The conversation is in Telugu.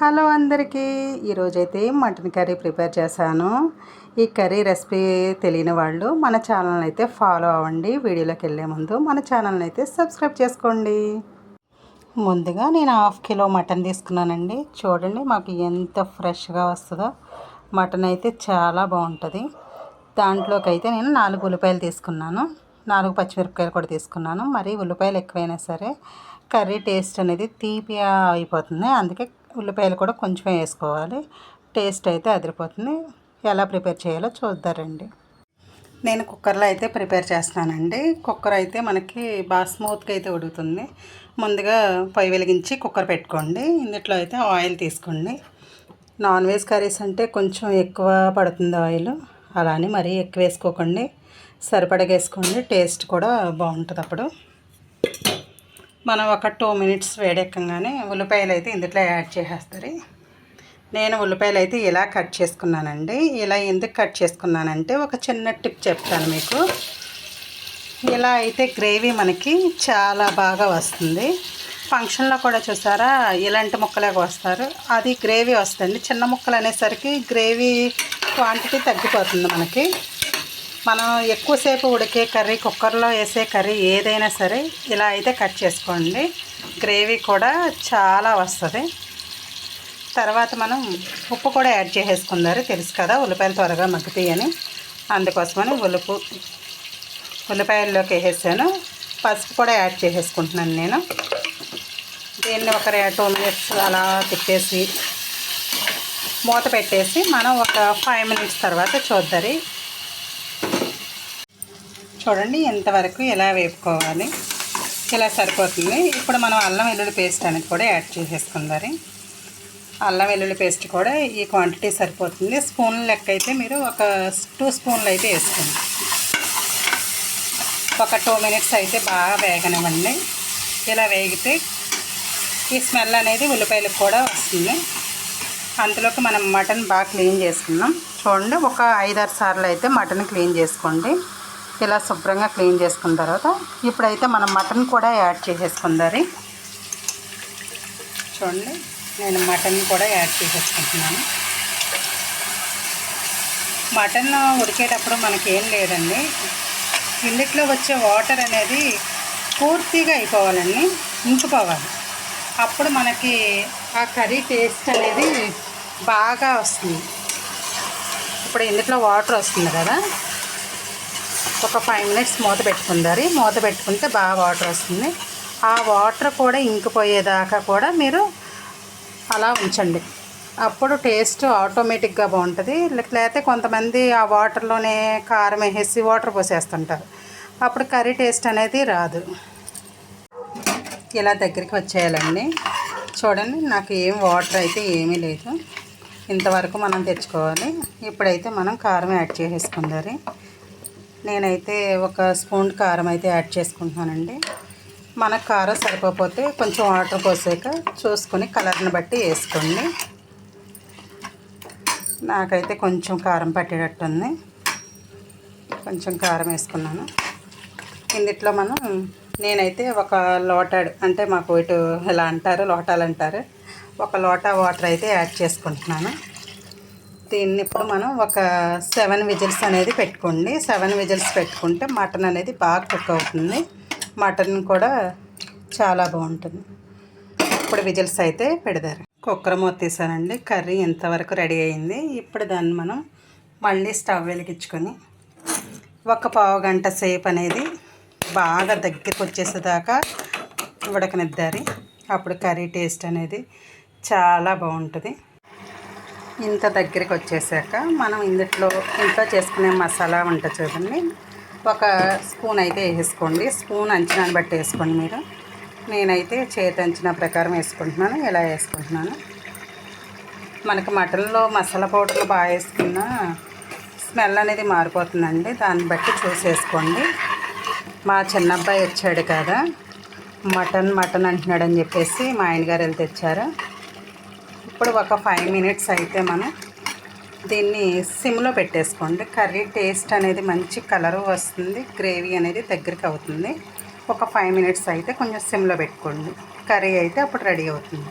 హలో అందరికీ, ఈరోజైతే మటన్ కర్రీ ప్రిపేర్ చేశాను. ఈ కర్రీ రెసిపీ తెలియని వాళ్ళు మన ఛానల్ని అయితే ఫాలో అవ్వండి. వీడియోలోకి వెళ్ళే ముందు మన ఛానల్ని అయితే సబ్స్క్రైబ్ చేసుకోండి. ముందుగా నేను 1/2 కిలో మటన్ తీసుకున్నానండి. చూడండి మాకు ఎంత ఫ్రెష్గా వస్తుందో. మటన్ అయితే చాలా బాగుంటుంది. దాంట్లోకి అయితే నేను 4 ఉల్లిపాయలు తీసుకున్నాను, 4 పచ్చిమిరపకాయలు కూడా తీసుకున్నాను. మరి ఉల్లిపాయలు ఎక్కువైనా సరే కర్రీ టేస్ట్ అనేది తీపి అయిపోతుంది, అందుకే ఉల్లిపాయలు కూడా కొంచెం వేసుకోవాలి. టేస్ట్ అయితే అదిరిపోతుంది. ఎలా ప్రిపేర్ చేయాలో చూద్దారండి. నేను కుక్కర్లో అయితే ప్రిపేర్ చేస్తానండి. కుక్కర్ అయితే మనకి బాగా స్మూత్గా అయితే ఉడుకుతుంది. ముందుగా పొయ్యి వెలిగించి కుక్కర్ పెట్టుకోండి. ఇందులో అయితే ఆయిల్ తీసుకోండి. నాన్ వెజ్ కర్రీస్ అంటే కొంచెం ఎక్కువ పడుతుంది ఆయిల్, అలా అని మరీ ఎక్కువ వేసుకోకండి, సరిపడగా వేసుకోండి. టేస్ట్ కూడా బాగుంటుంది. అప్పుడు మనం ఒక 2 మినిట్స్ వేడెక్కగానే ఉల్లిపాయలు అయితే ఇందులో యాడ్ చేసేస్తారు. నేను ఉల్లిపాయలు అయితే ఇలా కట్ చేసుకున్నానండి. ఇలా ఎందుకు కట్ చేసుకున్నానంటే ఒక చిన్న టిప్ చెప్తాను మీకు. ఇలా అయితే గ్రేవీ మనకి చాలా బాగా వస్తుంది. ఫంక్షన్లో కూడా చూసారా ఇలాంటి ముక్కలే వస్తారు, అది గ్రేవీ వస్తుంది. చిన్న ముక్కలు అనేసరికి గ్రేవీ క్వాంటిటీ తగ్గిపోతుంది మనకి. మనం ఎక్కువసేపు ఉడికే కర్రీ, కుక్కర్లో వేసే కర్రీ ఏదైనా సరే ఇలా అయితే కట్ చేసుకోండి. గ్రేవీ కూడా చాలా వస్తుంది. తర్వాత మనం ఉప్పు కూడా యాడ్ చేసేసుకున్నారు, తెలుసు కదా ఉల్లిపాయలు త్వరగా మగ్గుతాయని. అందుకోసమని ఉల్లిపాయల్లోకి వేసేసాను. పసుపు కూడా యాడ్ చేసేసుకుంటున్నాను నేను. దీన్ని ఒక 2 మినిట్స్ అలా తిప్పేసి మూత పెట్టేసి మనం ఒక 5 మినిట్స్ తర్వాత చూద్దారి. చూడండి ఎంతవరకు ఎలా వేపుకోవాలి, ఇలా సరిపోతుంది. ఇప్పుడు మనం అల్లం వెల్లుల్లి పేస్ట్ అనేది కూడా యాడ్ చేసేసుకుందాం. అల్లం వెల్లుల్లి పేస్ట్ కూడా ఈ క్వాంటిటీ సరిపోతుంది. స్పూన్ లెక్క అయితే మీరు ఒక 2 స్పూన్లు అయితే వేసుకోండి. ఒక 2 మినిట్స్ అయితే బాగా వేగనివ్వండి. ఇలా వేగితే ఈ స్మెల్ అనేది ఉల్లిపాయలకు కూడా వస్తుంది. అందులోకి మనం మటన్ బాగా క్లీన్ చేసుకున్నాం. చూడండి ఒక 5-6 సార్లు అయితే మటన్ క్లీన్ చేసుకోండి. ఇలా శుభ్రంగా క్లీన్ చేసుకున్న తర్వాత ఇప్పుడైతే మనం మటన్ కూడా యాడ్ చేసేసుకుందాం. చూడండి నేను మటన్ కూడా యాడ్ చేసేసుకుంటున్నాను. మటన్ ఉడికేటప్పుడు మనకేం లేదండి, ఇందులో వచ్చే వాటర్ అనేది పూర్తిగా అయిపోవాలండి, ఇంకిపోవాలి. అప్పుడు మనకి ఆ కర్రీ టేస్ట్ అనేది బాగా వస్తుంది. ఇప్పుడు ఇందులో వాటర్ వస్తుంది కదా, ఒక 5 మినిట్స్ మూత పెట్టుకుందారి. మూత పెట్టుకుంటే బాగా వాటర్ వస్తుంది. ఆ వాటర్ కూడా ఇంకిపోయేదాకా కూడా మీరు అలా ఉంచండి. అప్పుడు టేస్ట్ ఆటోమేటిక్గా బాగుంటుంది. లేకపోతే కొంతమంది ఆ వాటర్లోనే కారం వేసేసి వాటర్ పోసేస్తుంటారు, అప్పుడు కర్రీ టేస్ట్ అనేది రాదు. ఇలా దగ్గరికి వచ్చేయాలండి. చూడండి నాకు ఏం వాటర్ అయితే ఏమీ లేదు, ఇంతవరకు మనం తెచ్చుకోవాలి. ఇప్పుడైతే మనం కారం యాడ్ చేసేసుకుందాం. నేనైతే ఒక స్పూన్ కారం అయితే యాడ్ చేసుకుంటున్నానండి. మనకు కారం సరిపోతే కొంచెం వాటర్ పోసాక చూసుకొని కలర్ని బట్టి వేసుకోండి. నాకైతే కొంచెం కారం పట్టేటట్టుంది, కొంచెం కారం వేసుకున్నాను. ఇందులో నేనైతే ఒక లోటాడు, అంటే మాకు ఇటు ఇలా అంటారు, లోటాలు అంటారు, ఒక లోటా వాటర్ అయితే యాడ్ చేసుకుంటున్నాను. దీన్ని ఇప్పుడు మనం ఒక 7 విజిల్స్ అనేది పెట్టుకోండి. 7 విజిల్స్ పెట్టుకుంటే మటన్ అనేది బాగా కుక్ అవుతుంది. మటన్ కూడా చాలా బాగుంటుంది. ఇప్పుడు విజిల్స్ అయితే పెడతారు. కుక్కర్ మూత తీసానండి. కర్రీ ఎంతవరకు రెడీ అయింది. ఇప్పుడు దాన్ని మనం మళ్ళీ స్టవ్ వెలిగించుకొని ఒక పావు గంట సేపు అనేది బాగా దగ్గరికి వచ్చేసేదాకా ఉడకనిద్దారి. అప్పుడు కర్రీ టేస్ట్ అనేది చాలా బాగుంటుంది. ఇంత దగ్గరికి వచ్చేసాక మనం ఇంట్లో చేసుకునే మసాలా ఉంటుంది చూడండి, ఒక స్పూన్ అయితే వేసుకోండి. స్పూన్ అంచనాన్ని బట్టి వేసుకోండి మీరు. నేనైతే చేతి అంచనా ప్రకారం వేసుకుంటున్నాను, ఇలా వేసుకుంటున్నాను. మనకి మటన్లో మసాలా పౌడర్లు బాగా వేసుకున్న స్మెల్ అనేది మారిపోతుందండి, దాన్ని బట్టి చూసి వేసుకోండి. మా చిన్నబ్బాయి వచ్చాడు కదా, మటన్ అంటున్నాడని చెప్పేసి మా ఆయనగారు వెళ్ళి తెచ్చారు. ఇప్పుడు ఒక 5 మినిట్స్ అయితే మనం దీన్ని సిమ్లో పెట్టేసుకోండి. కర్రీ టేస్ట్ అనేది మంచి కలరు వస్తుంది, గ్రేవీ అనేది దగ్గరికి అవుతుంది. ఒక 5 మినిట్స్ అయితే కొంచెం సిమ్లో పెట్టుకోండి. కర్రీ అయితే అప్పుడు రెడీ అవుతుంది.